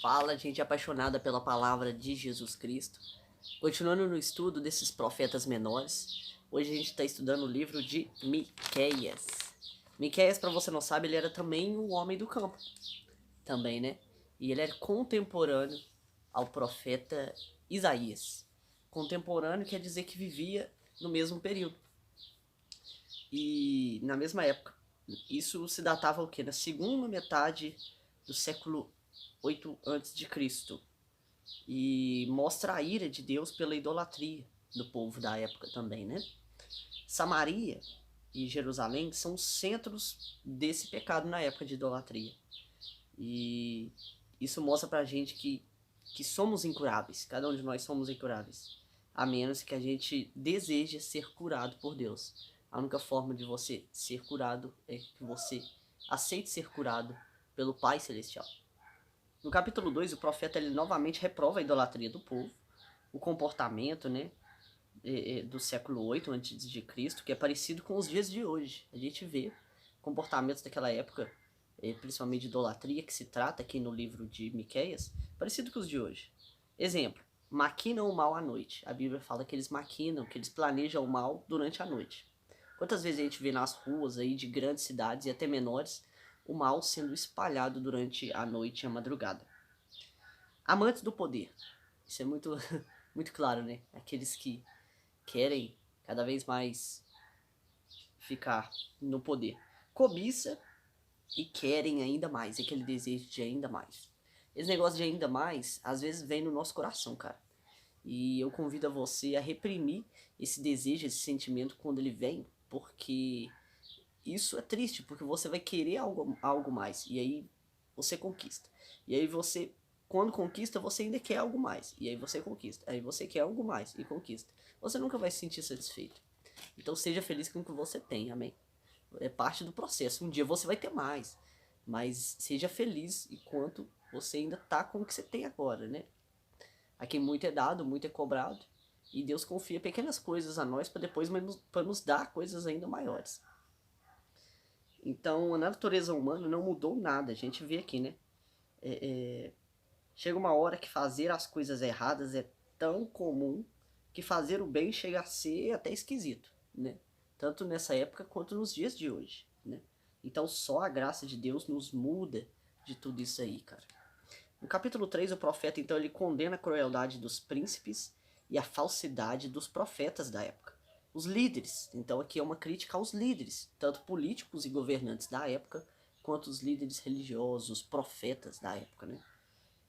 Fala, gente apaixonada pela palavra de Jesus Cristo. Continuando no estudo desses profetas menores, hoje a gente está estudando o livro de Miqueias. Miqueias, para você não sabe, ele era também um homem do campo, também, né? E ele era contemporâneo ao profeta Isaías. Contemporâneo quer dizer que vivia no mesmo período e na mesma época. Isso se datava o quê? Na segunda metade do século 8 a.C. E mostra a ira de Deus pela idolatria do povo da época também, né? Samaria e Jerusalém são centros desse pecado na época de idolatria. E isso mostra pra gente que somos incuráveis, cada um de nós somos incuráveis, a menos que a gente deseje ser curado por Deus. A única forma de você ser curado é que você aceite ser curado pelo Pai Celestial. No capítulo 2, o profeta ele novamente reprova a idolatria do povo, o comportamento, né, do século 8 a.C., que é parecido com os dias de hoje. A gente vê comportamentos daquela época, principalmente de idolatria, que se trata aqui no livro de Miqueias, parecido com os de hoje. Exemplo, maquinam o mal à noite. A Bíblia fala que eles maquinam, que eles planejam o mal durante a noite. Quantas vezes a gente vê nas ruas aí de grandes cidades e até menores, o mal sendo espalhado durante a noite e a madrugada. Amantes do poder. Isso é muito, muito claro, né? Aqueles que querem cada vez mais ficar no poder. Cobiça e querem ainda mais, aquele desejo de ainda mais. Esse negócio de ainda mais, às vezes vem no nosso coração, cara. E eu convido a você a reprimir esse desejo, esse sentimento quando ele vem, porque isso é triste, porque você vai querer algo mais, e aí você conquista. E aí você, quando conquista, você ainda quer algo mais, e aí você conquista. Aí você quer algo mais e conquista. Você nunca vai se sentir satisfeito. Então seja feliz com o que você tem, amém? É parte do processo. Um dia você vai ter mais, mas seja feliz enquanto você ainda tá com o que você tem agora, né? A quem muito é dado, muito é cobrado. E Deus confia pequenas coisas a nós para depois para nos dar coisas ainda maiores. Então a natureza humana não mudou nada. A gente vê aqui, né? Chega uma hora que fazer as coisas erradas é tão comum que fazer o bem chega a ser até esquisito, né? Tanto nessa época quanto nos dias de hoje, né? Então só a graça de Deus nos muda de tudo isso aí, cara. No capítulo 3, o profeta então ele condena a crueldade dos príncipes e a falsidade dos profetas da época. Os líderes, então aqui é uma crítica aos líderes, tanto políticos e governantes da época, quanto os líderes religiosos, os profetas da época, né?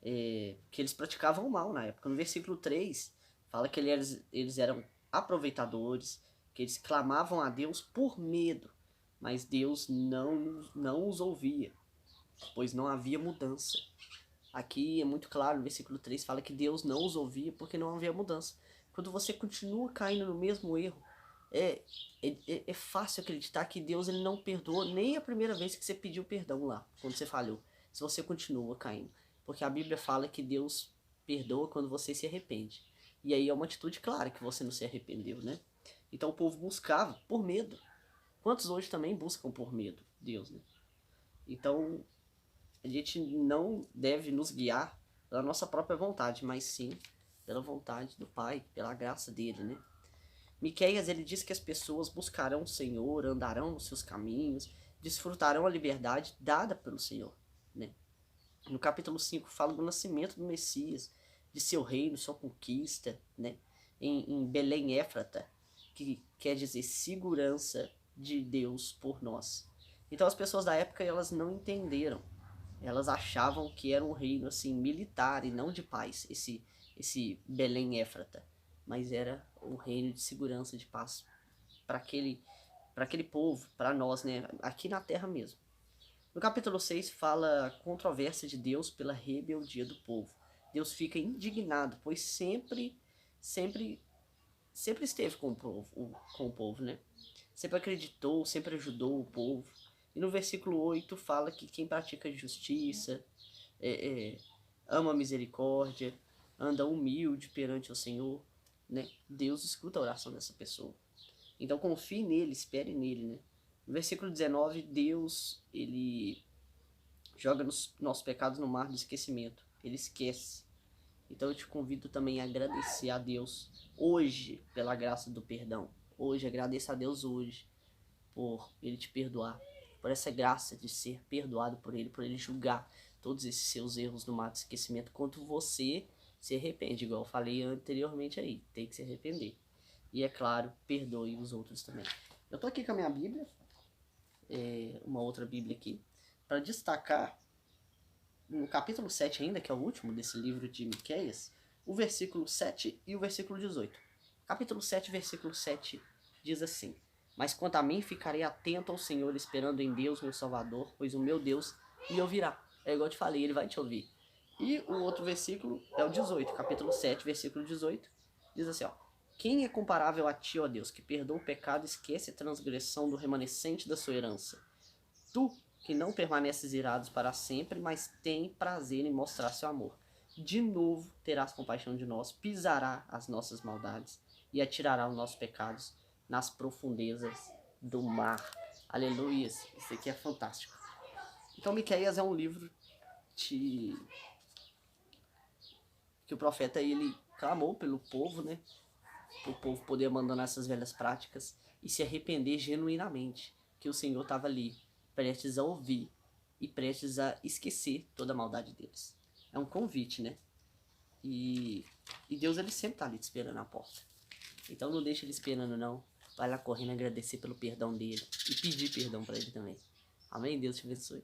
Que eles praticavam o mal na época. No versículo 3, fala que eles eram aproveitadores, que eles clamavam a Deus por medo, mas Deus não os ouvia, pois não havia mudança. Aqui é muito claro, no versículo 3 fala que Deus não os ouvia porque não havia mudança. Quando você continua caindo no mesmo erro, é fácil acreditar que Deus ele não perdoa nem a primeira vez que você pediu perdão lá, quando você falhou, se você continua caindo. Porque a Bíblia fala que Deus perdoa quando você se arrepende. E aí é uma atitude clara que você não se arrependeu, né? Então o povo buscava por medo. Quantos hoje também buscam por medo? Deus, né? Então a gente não deve nos guiar pela nossa própria vontade, mas sim pela vontade do Pai, pela graça dele, né? Miqueias ele diz que as pessoas buscarão o Senhor, andarão nos seus caminhos, desfrutarão a liberdade dada pelo Senhor, né? No capítulo 5 fala do nascimento do Messias, de seu reino, sua conquista, né? Em Belém Éfrata, que quer dizer segurança de Deus por nós. Então as pessoas da época elas não entenderam. Elas achavam que era um reino assim militar e não de paz, esse Belém Éfrata, mas era um reino de segurança, de paz para aquele povo, para nós, né, aqui na terra mesmo. No capítulo 6 fala a controvérsia de Deus pela rebeldia do povo. Deus fica indignado, pois sempre, sempre esteve com o povo, né? Sempre acreditou, sempre ajudou o povo. E no versículo 8 fala que quem pratica justiça, é, é, ama a misericórdia, anda humilde perante o Senhor, né? Deus escuta a oração dessa pessoa. Então confie nele, espere nele, né? No versículo 19, Deus, ele joga nossos pecados no mar do esquecimento. ele esquece. Então eu te convido também a agradecer a Deus hoje pela graça do perdão. Hoje, agradeça a Deus hoje por ele te perdoar, por essa graça de ser perdoado por ele julgar todos esses seus erros no mato esquecimento, quanto você se arrepende, igual eu falei anteriormente aí, tem que se arrepender. E é claro, perdoe os outros também. Eu tô aqui com a minha Bíblia, uma outra Bíblia aqui, para destacar no capítulo 7 ainda, que é o último desse livro de Miqueias, o versículo 7 e o versículo 18. Capítulo 7, versículo 7 diz assim: Mas quanto a mim, ficarei atento ao Senhor, esperando em Deus, meu Salvador, pois o meu Deus me ouvirá. É igual eu te falei, ele vai te ouvir. E o outro versículo é o 18, capítulo 7, versículo 18, diz assim, ó: Quem é comparável a ti, ó Deus, que perdoa o pecado e esquece a transgressão do remanescente da sua herança? Tu, que não permaneces irados para sempre, mas tem prazer em mostrar seu amor. De novo terás compaixão de nós, pisará as nossas maldades e atirará os nossos pecados nas profundezas do mar. Aleluia, isso aqui é fantástico. Então Miqueias é um livro que o profeta ele clamou pelo povo, né? Para o povo poder abandonar essas velhas práticas e se arrepender genuinamente, que o Senhor estava ali, prestes a ouvir e prestes a esquecer toda a maldade deles. É um convite, né? E Deus ele sempre está ali te esperando na porta. Então não deixa ele esperando não. Vai lá correndo agradecer pelo perdão dele e pedir perdão para ele também. Amém? Deus te abençoe.